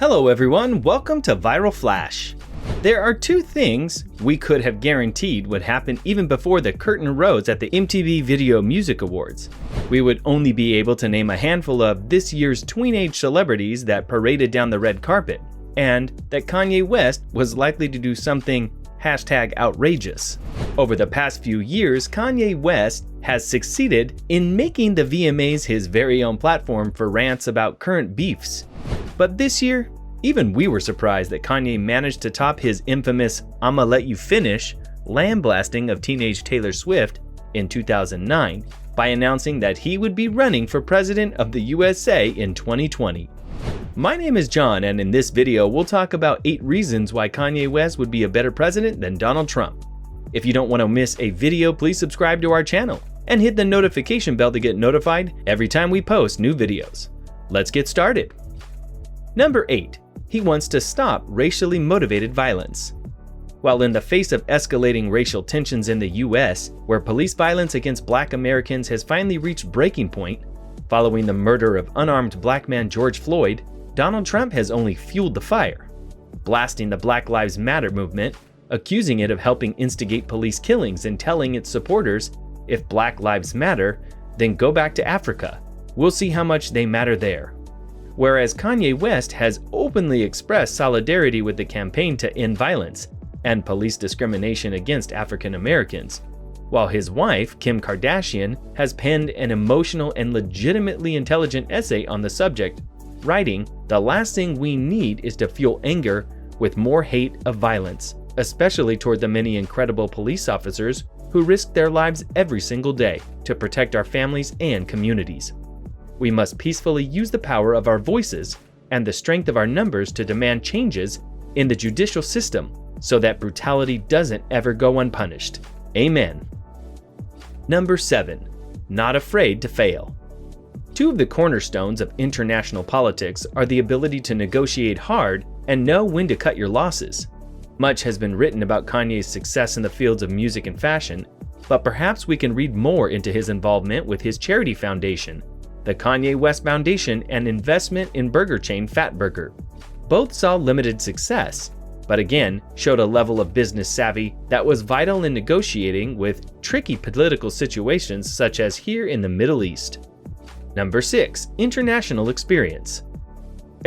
Hello everyone, welcome to Viral Flash. There are two things we could have guaranteed would happen even before the curtain rose at the MTV Video Music Awards. We would only be able to name a handful of this year's tweenage celebrities that paraded down the red carpet, and that Kanye West was likely to do something #outrageous. Over the past few years, Kanye West has succeeded in making the VMAs his very own platform for rants about current beefs. But this year, even we were surprised that Kanye managed to top his infamous "I'ma let you finish" lambasting of teenage Taylor Swift in 2009 by announcing that he would be running for president of the USA in 2020. My name is John, and in this video we'll talk about 8 reasons why Kanye West would be a better president than Donald Trump. If you don't want to miss a video, please subscribe to our channel and hit the notification bell to get notified every time we post new videos. Let's get started. Number 8. He wants to stop racially motivated violence. While in the face of escalating racial tensions in the US, where police violence against Black Americans has finally reached breaking point, following the murder of unarmed Black man George Floyd, Donald Trump has only fueled the fire, blasting the Black Lives Matter movement, accusing it of helping instigate police killings and telling its supporters, if Black Lives Matter, then go back to Africa. We'll see how much they matter there. Whereas Kanye West has openly expressed solidarity with the campaign to end violence and police discrimination against African Americans, while his wife, Kim Kardashian, has penned an emotional and legitimately intelligent essay on the subject, writing, "The last thing we need is to fuel anger with more hate of violence, especially toward the many incredible police officers who risk their lives every single day to protect our families and communities. We must peacefully use the power of our voices and the strength of our numbers to demand changes in the judicial system so that brutality doesn't ever go unpunished. Amen." Number 7. Not afraid to fail. Two of the cornerstones of international politics are the ability to negotiate hard and know when to cut your losses. Much has been written about Kanye's success in the fields of music and fashion, but perhaps we can read more into his involvement with his charity foundation, the Kanye West Foundation, and investment in burger chain Fatburger. Both saw limited success, but again showed a level of business savvy that was vital in negotiating with tricky political situations such as here in the Middle East. Number 6. International experience.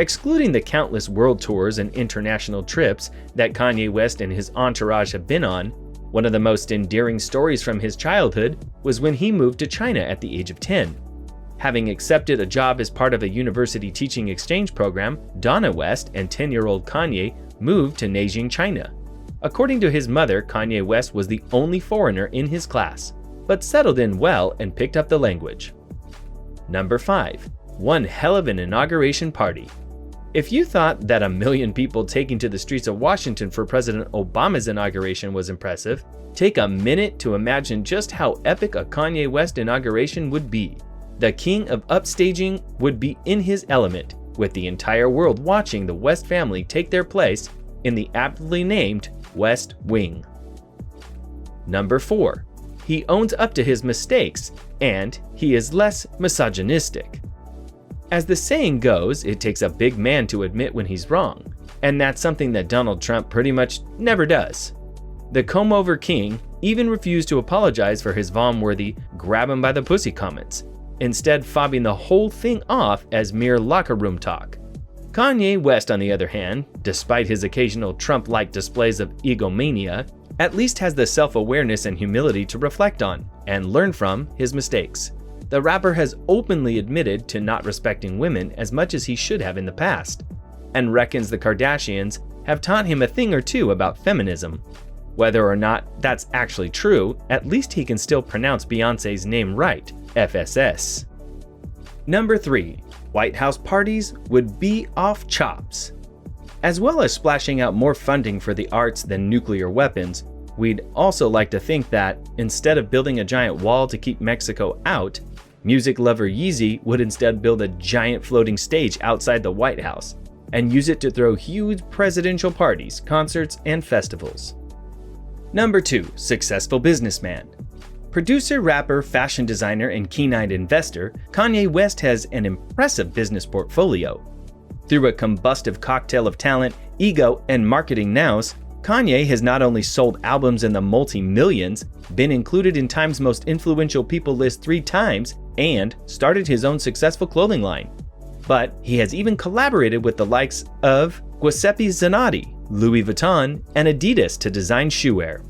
Excluding the countless world tours and international trips that Kanye West and his entourage have been on, one of the most endearing stories from his childhood was when he moved to China at the age of 10. Having accepted a job as part of a university teaching exchange program, Donna West and 10-year-old Kanye moved to Nanjing, China. According to his mother, Kanye West was the only foreigner in his class, but settled in well and picked up the language. Number 5. One hell of an inauguration party. If you thought that 1 million people taking to the streets of Washington for President Obama's inauguration was impressive, take a minute to imagine just how epic a Kanye West inauguration would be. The king of upstaging would be in his element, with the entire world watching the West family take their place in the aptly named West Wing. Number 4. He owns up to his mistakes, and he is less misogynistic. As the saying goes, it takes a big man to admit when he's wrong, and that's something that Donald Trump pretty much never does. The comb-over king even refused to apologize for his Vom-worthy grab him by the pussy comments, instead fobbing the whole thing off as mere locker room talk. Kanye West, on the other hand, despite his occasional Trump-like displays of egomania, at least has the self-awareness and humility to reflect on and learn from his mistakes. The rapper has openly admitted to not respecting women as much as he should have in the past, and reckons the Kardashians have taught him a thing or two about feminism. Whether or not that's actually true, at least he can still pronounce Beyoncé's name right, FSS. Number 3. White House parties would be off chops. As well as splashing out more funding for the arts than nuclear weapons, we'd also like to think that, instead of building a giant wall to keep Mexico out, music lover Yeezy would instead build a giant floating stage outside the White House and use it to throw huge presidential parties, concerts, and festivals. Number 2. Successful businessman. Producer, rapper, fashion designer, and keen-eyed investor, Kanye West has an impressive business portfolio. Through a combustive cocktail of talent, ego, and marketing nous, Kanye has not only sold albums in the multi-millions, been included in Time's Most Influential People list 3 times, and started his own successful clothing line, but he has even collaborated with the likes of Giuseppe Zanotti, Louis Vuitton, and Adidas to design shoewear.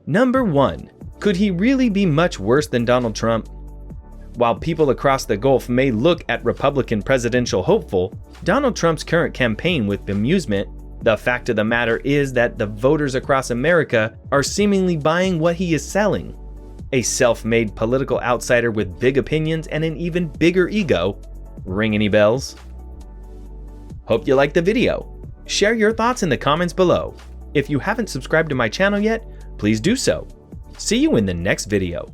Number 1. Could he really be much worse than Donald Trump? While people across the Gulf may look at Republican presidential hopeful, Donald Trump's current campaign with bemusement, the fact of the matter is that the voters across America are seemingly buying what he is selling. A self-made political outsider with big opinions and an even bigger ego. Ring any bells? Hope you liked the video. Share your thoughts in the comments below. If you haven't subscribed to my channel yet, please do so. See you in the next video.